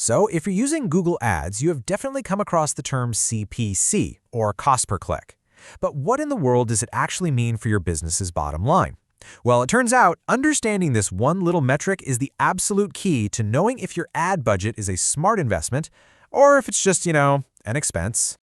So if you're using Google Ads, you have definitely come across the term CPC, or cost per click. But what in the world does it actually mean for your business's bottom line? Well, it turns out understanding this one little metric is the absolute key to knowing if your ad budget is a smart investment or if it's just, an expense.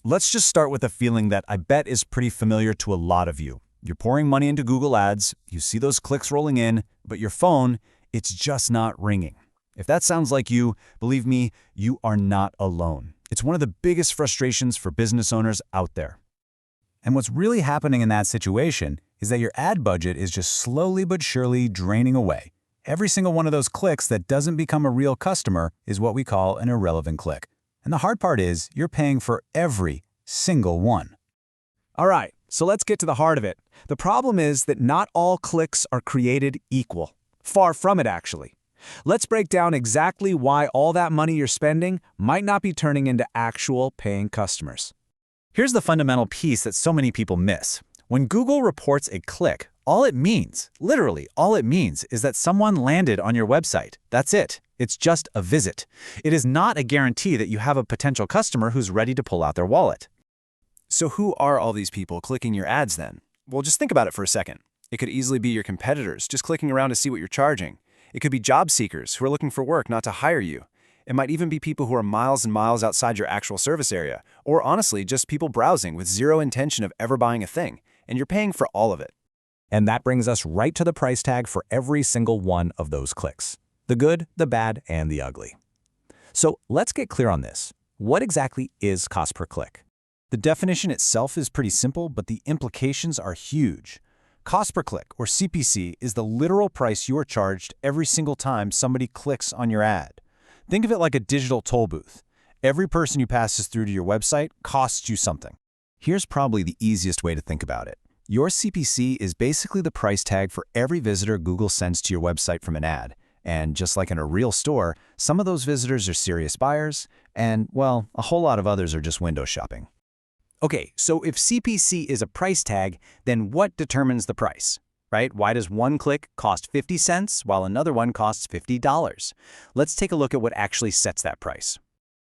Let's just start with a feeling that I bet is pretty familiar to a lot of you. You're pouring money into Google Ads, you see those clicks rolling in, but your phone, it's just not ringing. If that sounds like you, believe me, you are not alone. It's one of the biggest frustrations for business owners out there. And what's really happening in that situation is that your ad budget is just slowly but surely draining away. Every single one of those clicks that doesn't become a real customer is what we call an irrelevant click. And the hard part is you're paying for every single one. All right, so let's get to the heart of it. The problem is that not all clicks are created equal. Far from it, actually. Let's break down exactly why all that money you're spending might not be turning into actual paying customers. Here's the fundamental piece that so many people miss. When Google reports a click, all it means, literally all it means, is that someone landed on your website. That's it. It's just a visit. It is not a guarantee that you have a potential customer who's ready to pull out their wallet. So who are all these people clicking your ads then? Well, just think about it for a second. It could easily be your competitors just clicking around to see what you're charging. It could be job seekers who are looking for work not to hire you. It might even be people who are miles and miles outside your actual service area, or honestly, just people browsing with zero intention of ever buying a thing, and you're paying for all of it. And that brings us right to the price tag for every single one of those clicks. The good, the bad, and the ugly. So let's get clear on this. What exactly is cost per click? The definition itself is pretty simple, but the implications are huge. Cost per click, or CPC, is the literal price you are charged every single time somebody clicks on your ad. Think of it like a digital toll booth. Every person who passes through to your website costs you something. Here's probably the easiest way to think about it. Your CPC is basically the price tag for every visitor Google sends to your website from an ad. And just like in a real store, some of those visitors are serious buyers, and, well, a whole lot of others are just window shopping. Okay, so if CPC is a price tag, then what determines the price? Right? Why does one click cost 50 cents while another one costs $50? Let's take a look at what actually sets that price.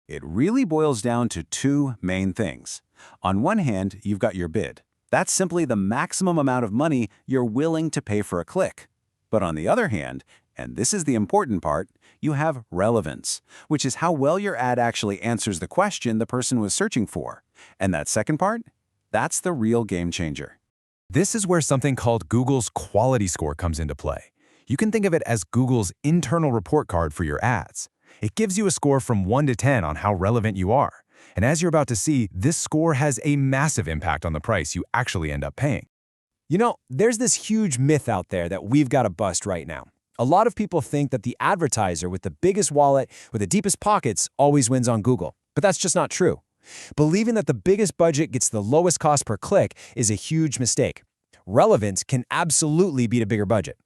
It really boils down to two main things. On one hand, you've got your bid. That's simply the maximum amount of money you're willing to pay for a click. But on the other hand, and this is the important part, you have relevance, which is how well your ad actually answers the question the person was searching for. And that second part, that's the real game changer. This is where something called Google's quality score comes into play. You can think of it as Google's internal report card for your ads. It gives you a score from 1 to 10 on how relevant you are. And as you're about to see, this score has a massive impact on the price you actually end up paying. There's this huge myth out there that we've got to bust right now. A lot of people think that the advertiser with the biggest wallet, with the deepest pockets, always wins on Google. But that's just not true. Believing that the biggest budget gets the lowest cost per click is a huge mistake. Relevance can absolutely beat a bigger budget.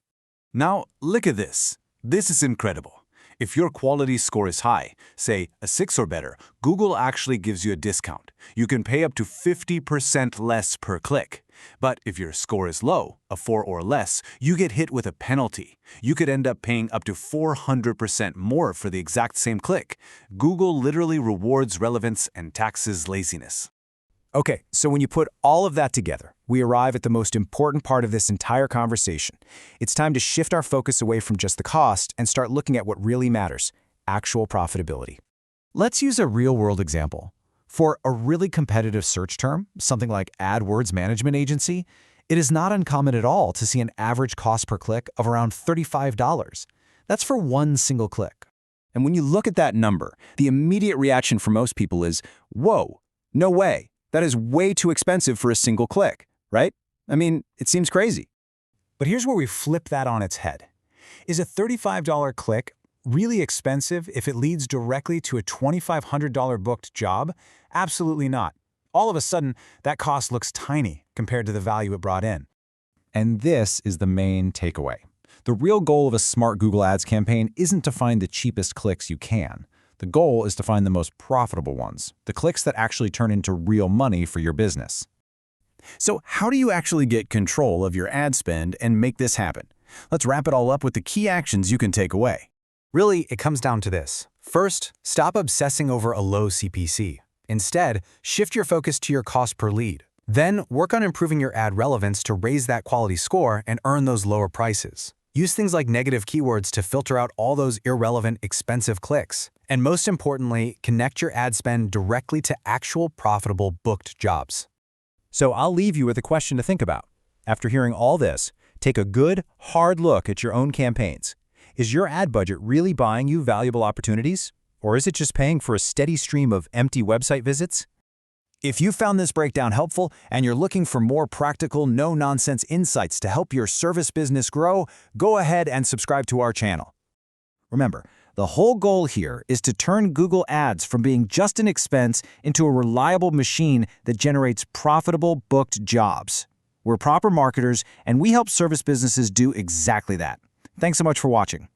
Now, look at this. This is incredible. If your quality score is high, say a 6 or better, Google actually gives you a discount. You can pay up to 50% less per click. But if your score is low, a 4 or less, you get hit with a penalty. You could end up paying up to 400% more for the exact same click. Google literally rewards relevance and taxes laziness. Okay, so when you put all of that together, we arrive at the most important part of this entire conversation. It's time to shift our focus away from just the cost and start looking at what really matters, actual profitability. Let's use a real-world example. For a really competitive search term, something like AdWords Management Agency, it is not uncommon at all to see an average cost per click of around $35. That's for one single click. And when you look at that number, the immediate reaction for most people is, whoa, no way. That is way too expensive for a single click, right? I mean, it seems crazy. But here's where we flip that on its head. Is a $35 click really expensive if it leads directly to a $2,500 booked job? Absolutely not. All of a sudden, that cost looks tiny compared to the value it brought in. And this is the main takeaway. The real goal of a smart Google Ads campaign isn't to find the cheapest clicks you can. The goal is to find the most profitable ones, the clicks that actually turn into real money for your business. So how do you actually get control of your ad spend and make this happen? Let's wrap it all up with the key actions you can take away. Really, it comes down to this. First, stop obsessing over a low CPC. Instead, shift your focus to your cost per lead. Then, work on improving your ad relevance to raise that quality score and earn those lower prices. Use things like negative keywords to filter out all those irrelevant, expensive clicks. And most importantly, connect your ad spend directly to actual profitable booked jobs. So I'll leave you with a question to think about. After hearing all this, take a good, hard look at your own campaigns. Is your ad budget really buying you valuable opportunities? Or is it just paying for a steady stream of empty website visits? If you found this breakdown helpful and you're looking for more practical, no-nonsense insights to help your service business grow, go ahead and subscribe to our channel. Remember, the whole goal here is to turn Google Ads from being just an expense into a reliable machine that generates profitable, booked jobs. We're proper marketers, and we help service businesses do exactly that. Thanks so much for watching.